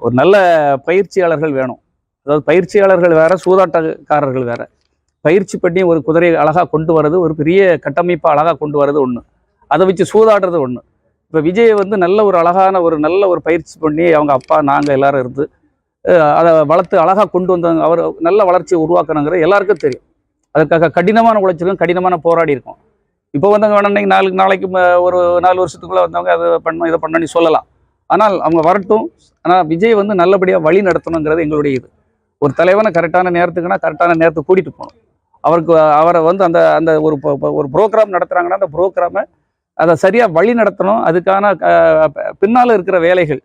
ஒரு நல்ல பயிற்சியாளர்கள் வேணும். அதாவது பயிற்சியாளர்கள் வேற, சூதாட்டக்காரர்கள் வேற. பயிற்சி பண்ணி ஒரு குதிரையை அழகா கொண்டு வர்றது, ஒரு பெரிய கட்டமைப்பை அழகா கொண்டு வர்றது ஒண்ணு. அதை வச்சு சூதாடுறது ஒண்ணு. இப்போ விஜய் வந்து நல்ல ஒரு அழகான நல்ல ஒரு பயிற்சி பண்ணி அவங்க அப்பா நாங்கள் எல்லாரும் இருந்து அதை வளர்த்து அழகா கொண்டு வந்தாங்க. அவர் நல்ல வளர்ச்சியை உருவாக்கணுங்கிறது எல்லாருக்கும் தெரியும். அதுக்காக கடினமான உழைச்சிருக்கோம், கடினமான போராடி இருக்கோம். இப்போ வந்தவங்க வேணா நாளைக்கு ஒரு 4 வருஷத்துக்குள்ள வந்தவங்க அதை பண்ணணும் இதை பண்ணணும்னு சொல்லலாம். ஆனால் அவங்க வரட்டும். ஆனால் விஜய் வந்து நல்லபடியாக வழி நடத்தணுங்கிறது எங்களுடைய இது. ஒரு தலைவனை கரெக்டான நேரத்துக்குன்னா கரெக்டான நேரத்துக்கு கூட்டிட்டு போகணும். அவரை வந்து அந்த அந்த ஒரு ப்ரோக்ராம் நடத்துகிறாங்கன்னா அந்த ப்ரோக்ராமை அதை சரியாக வழி நடத்தணும். அதுக்கான பின்னால் இருக்கிற வேலைகள்,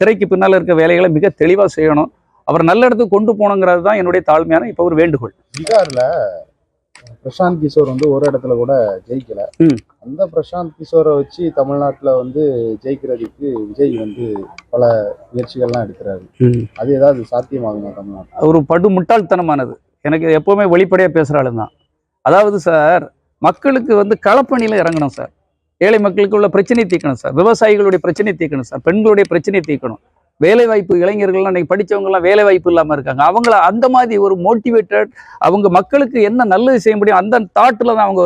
திரைக்கு பின்னால் இருக்கிற வேலைகளை மிக தெளிவாக செய்யணும். அவர் நல்ல இடத்துக்கு கொண்டு போகணுங்கிறது தான் என்னுடைய தாழ்மையான இப்போ ஒரு வேண்டுகோள். பீகார்ல பிரசாந்த் கிஷோர் வந்து ஒரு இடத்துல கூட ஜெயிக்கல. அந்த பிரசாந்த் கிஷோரை வச்சு தமிழ்நாட்டில் வந்து ஜெயிக்கிறதுக்கு விஜய் வந்து பல முயற்சிகள்லாம் எடுக்கிறாரு. அது ஏதாவது சாத்தியமாகுமா தமிழ்நாட்டில்? ஒரு படு முட்டாள்தனமானது. எனக்கு எப்போவுமே வெளிப்படையாக பேசுகிற ஆளு தான். அதாவது சார், மக்களுக்கு வந்து களப்பணியில் இறங்கணும் சார். ஏழை மக்களுக்கு உள்ள பிரச்சனையை தீர்க்கணும் சார். விவசாயிகளுடைய பிரச்சனையை தீர்க்கணும் சார். பெண்களுடைய பிரச்சனையை தீர்க்கணும். வேலைவாய்ப்பு, இளைஞர்கள்லாம் இன்னைக்கு படித்தவங்கலாம் வேலைவாய்ப்பு இல்லாமல் இருக்காங்க. அவங்கள அந்த மாதிரி ஒரு மோட்டிவேட்டட், அவங்க மக்களுக்கு என்ன நல்லது செய்ய முடியும் அந்த தாட்டில் தான் அவங்க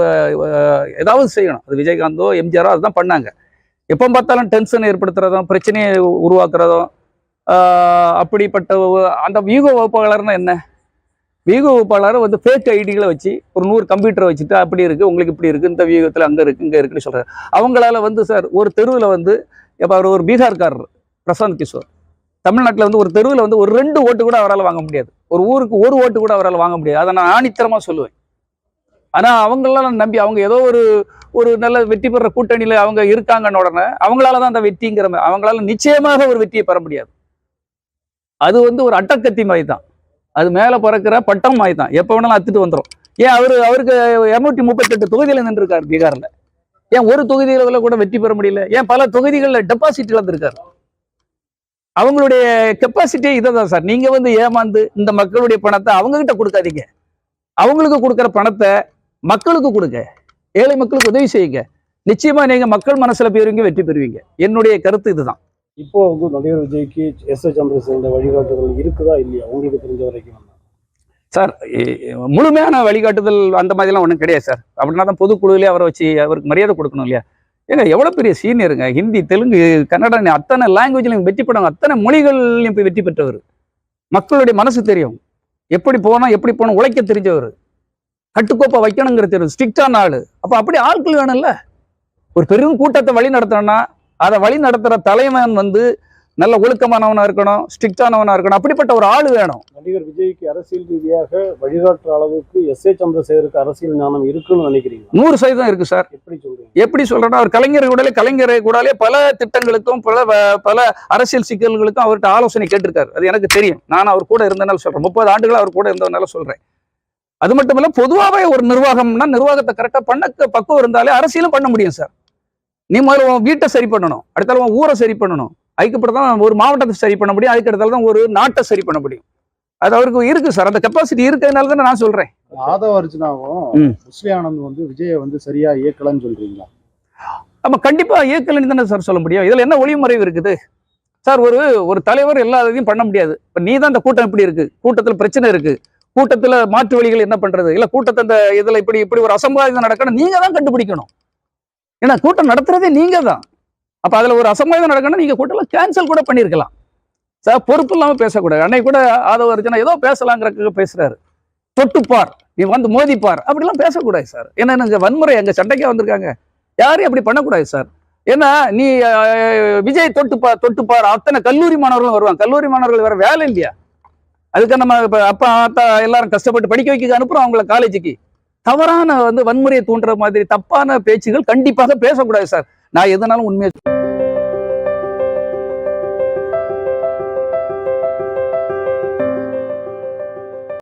ஏதாவது செய்யணும். அது விஜயகாந்தோ எம்ஜிஆரோ அதுதான் பண்ணாங்க. எப்போ பார்த்தாலும் டென்ஷன் ஏற்படுத்துறதும், பிரச்சனையை உருவாக்குறதும், அப்படிப்பட்ட அந்த வியூக வகுப்பாளர்னா என்ன? வியூக வகுப்பாளரை வந்து ஃபேக் ஐடிகளை வச்சு ஒரு 100 கம்ப்யூட்டரை வச்சுட்டு அப்படி இருக்குது, உங்களுக்கு இப்படி இருக்குது, இந்த வியூகத்தில் அங்கே இருக்குது, இங்கே இருக்குன்னு சொல்கிறார். அவங்களால வந்து சார் ஒரு தெருவில் வந்து இப்போ அவர் ஒரு பீகார்காரர் பிரசாந்த் கிஷோர், தமிழ்நாட்டில் வந்து ஒரு தெருவில் வந்து ஒரு 2 ஓட்டு கூட அவரால் வாங்க முடியாது. ஒரு ஊருக்கு 1 ஓட்டு கூட அவரால் வாங்க முடியாது. அதை நான் ஆணித்தரமாக சொல்லுவேன். ஆனால் அவங்களெல்லாம் நம்பி அவங்க ஏதோ ஒரு நல்ல வெற்றி பெற கூட்டணியில் அவங்க இருக்காங்கன்னு உடனே அவங்களால தான் அந்த வெற்றிங்கிற மாதிரி, அவங்களால நிச்சயமாக ஒரு வெற்றியை பெற முடியாது. அது வந்து ஒரு அட்டக்கத்தி மாதிரி தான். அது மேலே பறக்கிற பட்டம் மாதிரி தான். எப்போ வேணாலும் அத்துட்டு வந்துடும். ஏன் அவருக்கு 238 தொகுதியில் நின்றுருக்காரு பீகாரில். ஏன் ஒரு தொகுதிகளில் கூட வெற்றி பெற முடியல? ஏன் பல தொகுதிகளில் டெபாசிட் இழந்திருக்காரு? அவங்களுடைய கெப்பாசிட்டியே இதை தான் சார். நீங்க வந்து ஏமாந்து இந்த மக்களுடைய பணத்தை அவங்க கிட்ட கொடுக்காதீங்க. அவங்களுக்கு கொடுக்குற பணத்தை மக்களுக்கு கொடுங்க. ஏழை மக்களுக்கு உதவி செய்யுங்க. நிச்சயமா நீங்க மக்கள் மனசுல போயிருவீங்க, வெற்றி பெறுவீங்க. என்னுடைய கருத்து இதுதான். இப்போ வந்து நடிகர் விஜய்க்கு எஸ். சந்திரசேகர் வழிகாட்டுதல் இருக்குதா இல்லையா உங்களுக்கு தெரிஞ்ச வரைக்கும்? சார், முழுமையான வழிகாட்டுதல் அந்த மாதிரிலாம் ஒன்றும் கிடையாது சார். அப்படின்னா தான் பொதுக்குழுவிலே அவரை வச்சு அவருக்கு மரியாதை கொடுக்கணும் இல்லையா? ஏங்க எவ்வளோ பெரிய சீனியருங்க. ஹிந்தி, தெலுங்கு, கன்னடா, அத்தனை லாங்குவேஜ்லையும் வெற்றி பெற்றவங்க, அத்தனை மொழிகள்லையும் போய் வெற்றி பெற்றவர். மக்களுடைய மனசு தெரியும், எப்படி போனோம் உழைக்க தெரிஞ்சவர், கட்டுக்கோப்பை வைக்கணுங்கிறது தெரியும், ஸ்ட்ரிக்டான ஆளு. அப்போ அப்படி ஆட்கள் வேணும்ல. ஒரு பெரும் கூட்டத்தை வழி நடத்தணும்னா அதை வழி நடத்துகிற தலைவன் வந்து நல்ல ஒழுக்கமானவனா இருக்கணும், ஸ்ட்ரிக்டானவனா இருக்கணும். அப்படிப்பட்ட ஒரு ஆள் வேணும். நடிகர் விஜய்க்கு அரசியல் ரீதியாக வழிகாட்டுற அளவுக்கு எஸ். சந்திரசேகருக்கு அரசியல் ஞானம் இருக்குன்னு நினைக்கிறீங்க? 100% இருக்கு சார். எப்படி சொல்றேன்னா, அவர் கலைஞரை கூடாலே பல திட்டங்களுக்கும் பல அரசியல் சிக்கல்களுக்கும் அவர்கிட்ட ஆலோசனை கேட்டிருக்காரு. அது எனக்கு தெரியும். நான் அவர் கூட இருந்தனால சொல்றேன். 30 ஆண்டுகள் அவர் கூட இருந்ததுனால சொல்றேன். அது மட்டும் இல்ல, பொதுவாகவே ஒரு நிர்வாகம்னா நிர்வாகத்தை கரெக்டா பண்ண பக்குவம் இருந்தாலே அரசியலும் பண்ண முடியும் சார். நீ முதல்ல வீட்டை சரி பண்ணணும், அடுத்தால ஊரை சரி பண்ணணும், அதுக்கப்புறம் ஒரு மாவட்டத்தை சரி பண்ண முடியும், அதுக்கு அடுத்தால தான் ஒரு நாட்டை சரி பண்ண முடியும். அது அவருக்கு இருக்கு சார். அந்த கெப்பாசிட்டி இருக்கிறதுனால தானே நான் சொல்றேன். ஆதவ அர்ஜுனாவும் முஸ்லி ஆனந்த் வந்து விஜயை வந்து சரியா இயக்கலன்னு சொல்றீங்களா? நம்ம கண்டிப்பா இயக்கலன்னு தானே சார் சொல்ல முடியும். இதுல என்ன ஒளிமறைவு இருக்குது சார்? ஒரு தலைவர் எல்லா இதையும் பண்ண முடியாது. இப்ப நீ தான் இந்த கூட்டம் இப்படி இருக்கு, கூட்டத்துல பிரச்சனை இருக்கு, கூட்டத்துல மாற்று வழிகள் என்ன பண்றது, இல்ல கூட்டத்தை இந்த இதுல இப்படி ஒரு அசம்பாவிதம் நடக்கணும், நீங்க தான் கண்டுபிடிக்கணும். ஏன்னா கூட்டம் நடத்துறதே நீங்க தான். அப்ப அதுல ஒரு அசம்பாவிதம் நடக்கணும், நீங்க கூட்டம் கேன்சல் கூட பண்ணிருக்கலாம் சார். பொறுப்பு இல்லாம பேசக்கூடாது. அன்னைக்கு கூட ஆதவ அர்ஜுனா ஏதோ பேசலாங்கிறதுக்கு பேசுறாரு. தொட்டுப்பார், நீ வந்து மோதிப்பார், அப்படிலாம் பேசக்கூடாது சார். ஏன்னா இங்க வன்முறை, அங்க சண்டைக்கே வந்திருக்காங்க. யாரையும் அப்படி பண்ணக்கூடாது சார். ஏன்னா நீ விஜய் தொட்டுப்பார் அத்தனை கல்லூரி மாணவர்களும் வருவாங்க. கல்லூரி மாணவர்கள் வேற வேலை இல்லையா? அதுக்கு நம்ம அப்பா ஆத்தா எல்லாரும் கஷ்டப்பட்டு படிக்க வைக்க அனுப்புறோம் அவங்கள காலேஜுக்கு. தவறான வன்முறையை தூண்டுற மாதிரி தப்பான பேச்சுகள் கண்டிப்பாக பேசக்கூடாது சார். நான் எதனாலும் உண்மையை